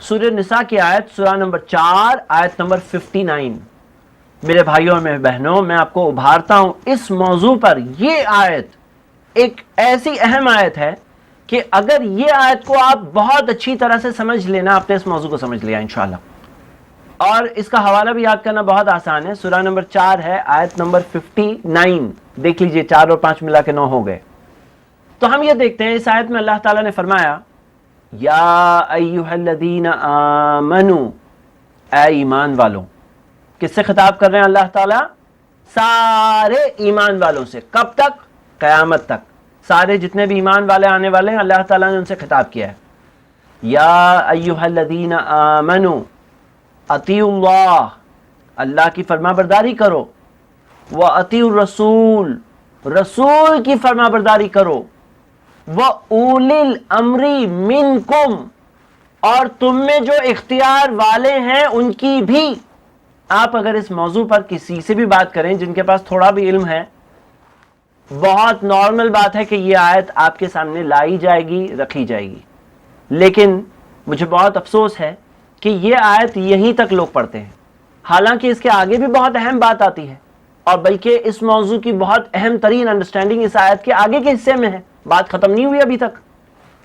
سورہ نساء کی آیت سورہ نمبر 4 آیت نمبر 59۔ میرے بھائیوں اور میرے بہنوں، میں آپ کو ابھارتا ہوں اس موضوع پر۔ یہ آیت ایک ایسی اہم آیت ہے کہ اگر یہ آیت کو آپ بہت اچھی طرح سے سمجھ لینا، آپ نے اس موضوع کو سمجھ لیا انشاءاللہ۔ اور اس کا حوالہ بھی یاد کرنا بہت آسان ہے، سورہ نمبر 4 ہے آیت نمبر 59۔ دیکھ لیجئے، 4 اور 5 ملا کے 9 ہو گئے۔ تو ہم یہ دیکھتے ہیں اس آیت میں اللہ تعالیٰ نے فرمایا یا ایھا الذین آمنوا، اے ایمان والوں۔ کس سے خطاب کر رہے ہیں اللہ تعالیٰ؟ سارے ایمان والوں سے۔ کب تک؟ قیامت تک۔ سارے جتنے بھی ایمان والے آنے والے ہیں اللہ تعالیٰ نے ان سے خطاب کیا ہے۔ یا ایھا الذین آمنوا اطیعوا اللہ، اللہ کی فرما برداری کرو، واطیعوا الرسول، رسول کی فرما برداری کرو، وَأُولِي الْأَمْرِ مِنْكُمْ، اور تم میں جو اختیار والے ہیں ان کی بھی۔ آپ اگر اس موضوع پر کسی سے بھی بات کریں جن کے پاس تھوڑا بھی علم ہے، بہت نارمل بات ہے کہ یہ آیت آپ کے سامنے لائی جائے گی، رکھی جائے گی۔ لیکن مجھے بہت افسوس ہے کہ یہ آیت یہیں تک لوگ پڑھتے ہیں، حالانکہ اس کے آگے بھی بہت اہم بات آتی ہے، اور بلکہ اس موضوع کی بہت اہم ترین انڈرسٹینڈنگ اس آیت کے آگے کے حصے میں ہے۔ بات ختم نہیں ہوئی ابھی تک،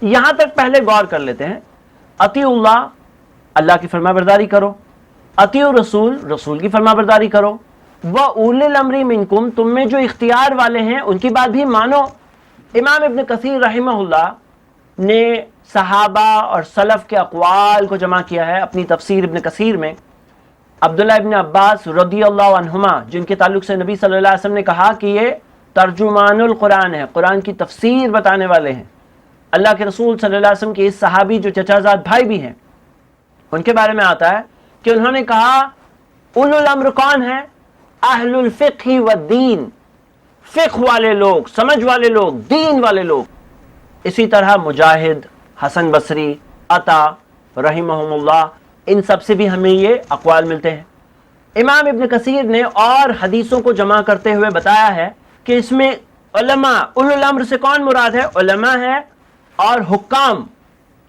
یہاں تک پہلے غور کر لیتے ہیں۔ اطیعوا اللہ، اللہ کی فرما برداری کرو، اطیعوا الرسول، رسول کی فرما برداری کرو، وَأُولِي الْأَمْرِ مِنْكُمْ، تم میں جو اختیار والے ہیں ان کی بات بھی مانو۔ امام ابن کثیر رحمہ اللہ نے صحابہ اور سلف کے اقوال کو جمع کیا ہے اپنی تفسیر ابن کثیر میں۔ عبداللہ ابن عباس رضی اللہ عنہما، جن کے تعلق سے نبی صلی اللہ علیہ وسلم نے کہا کہ یہ ترجمان القرآن ہے، قرآن کی تفسیر بتانے والے ہیں، اللہ کے رسول صلی اللہ علیہ وسلم کے اس صحابی جو چچا زاد بھائی بھی ہیں، ان کے بارے میں آتا ہے کہ انہوں نے کہا اولو الامر کون ہے؟ اہل الفقہ والدین، فقہ والے لوگ، سمجھ والے لوگ، دین والے لوگ۔ اسی طرح مجاہد، حسن بصری، عطا رحمہم اللہ، ان سب سے بھی ہمیں یہ اقوال ملتے ہیں۔ امام ابن کثیر نے اور حدیثوں کو جمع کرتے ہوئے بتایا ہے کہ اس میں علماء، اولو الامر سے کون مراد ہے؟ علماء ہے، اور حکام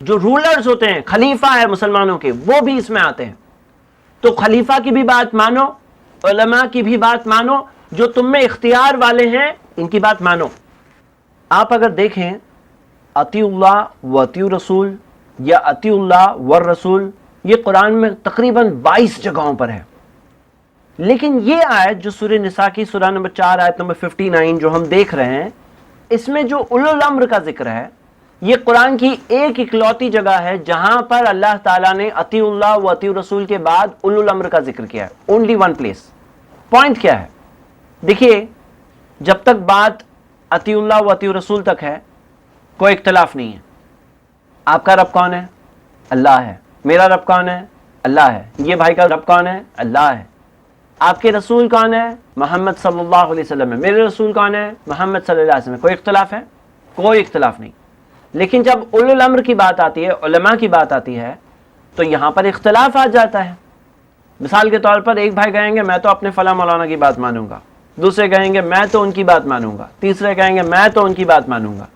جو رولرز ہوتے ہیں، خلیفہ ہے مسلمانوں کے، وہ بھی اس میں آتے ہیں۔ تو خلیفہ کی بھی بات مانو، علماء کی بھی بات مانو، جو تم میں اختیار والے ہیں ان کی بات مانو۔ آپ اگر دیکھیں اطیعوا اللہ و اطیعوا الرسول یا اطیعوا اللہ والرسول، یہ قرآن میں تقریباً 22 جگہوں پر ہے۔ لیکن یہ آیت جو سورہ نساء کی سورہ نمبر 4 آیت نمبر 59 جو ہم دیکھ رہے ہیں، اس میں جو اولو الامر کا ذکر ہے، یہ قرآن کی ایک اکلوتی جگہ ہے جہاں پر اللہ تعالیٰ نے اطیعوا اللہ و اطیعوا الرسول کے بعد اولو الامر کا ذکر کیا ہے۔ Only one place. پوائنٹ کیا ہے؟ دیکھیے، جب تک بات اطیعوا اللہ و اطیعوا الرسول تک ہے کوئی اختلاف نہیں ہے۔ آپ کا رب کون ہے؟ اللہ ہے۔ میرا رب کون ہے؟ اللہ ہے۔ یہ بھائی کا رب کون ہے؟ اللہ ہے۔ آپ کے رسول کون ہے؟ محمد صلی اللہ علیہ وسلم ہے۔ میرے رسول کون ہے؟ محمد صلی اللہ علیہ وسلم ہے۔ کوئی اختلاف ہے؟ کوئی اختلاف نہیں۔ لیکن جب اولو الامر کی بات آتی ہے، علماء کی بات آتی ہے، تو یہاں پر اختلاف آ جاتا ہے۔ مثال کے طور پر ایک بھائی کہیں گے میں تو اپنے فلاں مولانا کی بات مانوں گا، دوسرے کہیں گے میں تو ان کی بات مانوں گا، تیسرے کہیں گے میں تو ان کی بات مانوں گا۔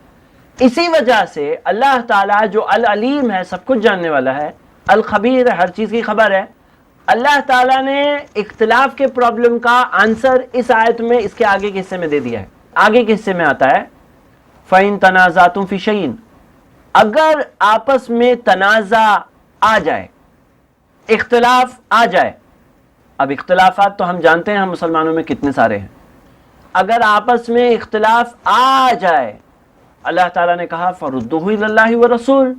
اسی وجہ سے اللہ تعالیٰ جو العلیم ہے، سب کچھ جاننے والا ہے، الخبیر ہے، ہر چیز کی خبر ہے، اللہ تعالیٰ نے اختلاف کے پرابلم کا آنسر اس آیت میں اس کے آگے کے حصے میں دے دیا ہے۔ آگے کے حصے میں آتا ہے فَإِن تَنَازَعْتُمْ فِي شَيْءٍ، اگر آپس میں تنازع آ جائے، اختلاف آ جائے۔ اب اختلافات تو ہم جانتے ہیں ہم مسلمانوں میں کتنے سارے ہیں۔ اگر آپس میں اختلاف آ جائے، اللہ تعالیٰ نے کہا فَرُدُّوهُ إِلَى اللَّهِ وَالرَّسُولِ،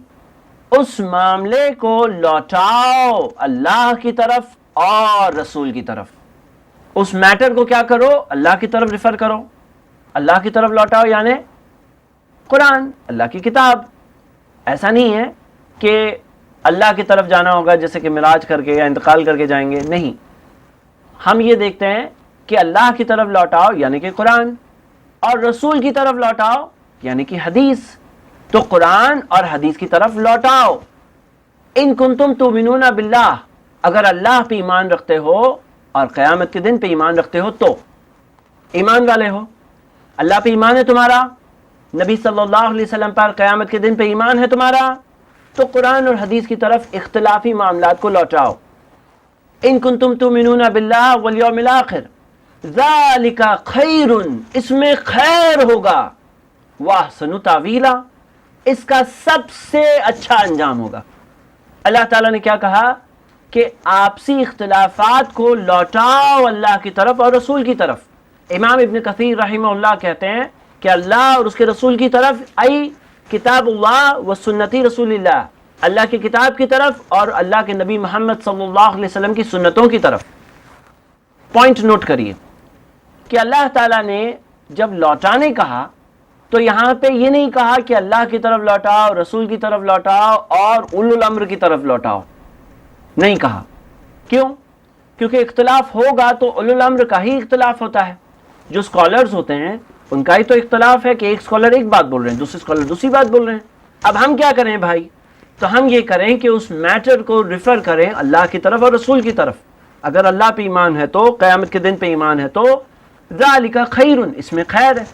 اس معاملے کو لوٹاؤ اللہ کی طرف اور رسول کی طرف۔ اس میٹر کو کیا کرو؟ اللہ کی طرف ریفر کرو، اللہ کی طرف لوٹاؤ، یعنی قرآن، اللہ کی کتاب۔ ایسا نہیں ہے کہ اللہ کی طرف جانا ہوگا جیسے کہ معراج کر کے یا انتقال کر کے جائیں گے، نہیں۔ ہم یہ دیکھتے ہیں کہ اللہ کی طرف لوٹاؤ یعنی کہ قرآن، اور رسول کی طرف لوٹاؤ یعنی کہ حدیث۔ تو قرآن اور حدیث کی طرف لوٹاؤ۔ ان کنتم تؤمنون باللہ، اگر اللہ پہ ایمان رکھتے ہو اور قیامت کے دن پہ ایمان رکھتے ہو تو ایمان والے ہو۔ اللہ پہ ایمان ہے تمہارا، نبی صلی اللہ علیہ وسلم پر قیامت کے دن پہ ایمان ہے تمہارا، تو قرآن اور حدیث کی طرف اختلافی معاملات کو لوٹاؤ. ان کنتم تؤمنون باللہ والیوم الآخر ذالک خیر، اس میں خیر ہوگا، واحسن تاویلا، اس کا سب سے اچھا انجام ہوگا. اللہ تعالیٰ نے کیا کہا کہ آپسی اختلافات کو لوٹاؤ اللہ کی طرف اور رسول کی طرف. امام ابن کثیر رحمہ اللہ کہتے ہیں کہ اللہ اور اس کے رسول کی طرف ای کتاب اللہ و سنتی رسول اللہ، اللہ کی کتاب کی طرف اور اللہ کے نبی محمد صلی اللہ علیہ وسلم کی سنتوں کی طرف. پوائنٹ نوٹ کریے کہ اللہ تعالیٰ نے جب لوٹانے کہا تو یہاں پہ یہ نہیں کہا کہ اللہ کی طرف لوٹاؤ، رسول کی طرف لوٹاؤ اور اولو الامر کی طرف لوٹاؤ، نہیں کہا. کیوں؟ کیونکہ اختلاف ہوگا تو اولو الامر کا ہی اختلاف ہوتا ہے. جو اسکالرز ہوتے ہیں ان کا ہی تو اختلاف ہے کہ ایک اسکالر ایک بات بول رہے ہیں، دوسرے اسکالر دوسری بات بول رہے ہیں. اب ہم کیا کریں بھائی؟ تو ہم یہ کریں کہ اس میٹر کو ریفر کریں اللہ کی طرف اور رسول کی طرف. اگر اللہ پہ ایمان ہے تو، قیامت کے دن پہ ایمان ہے تو ذالک خیر، اس میں خیر ہے.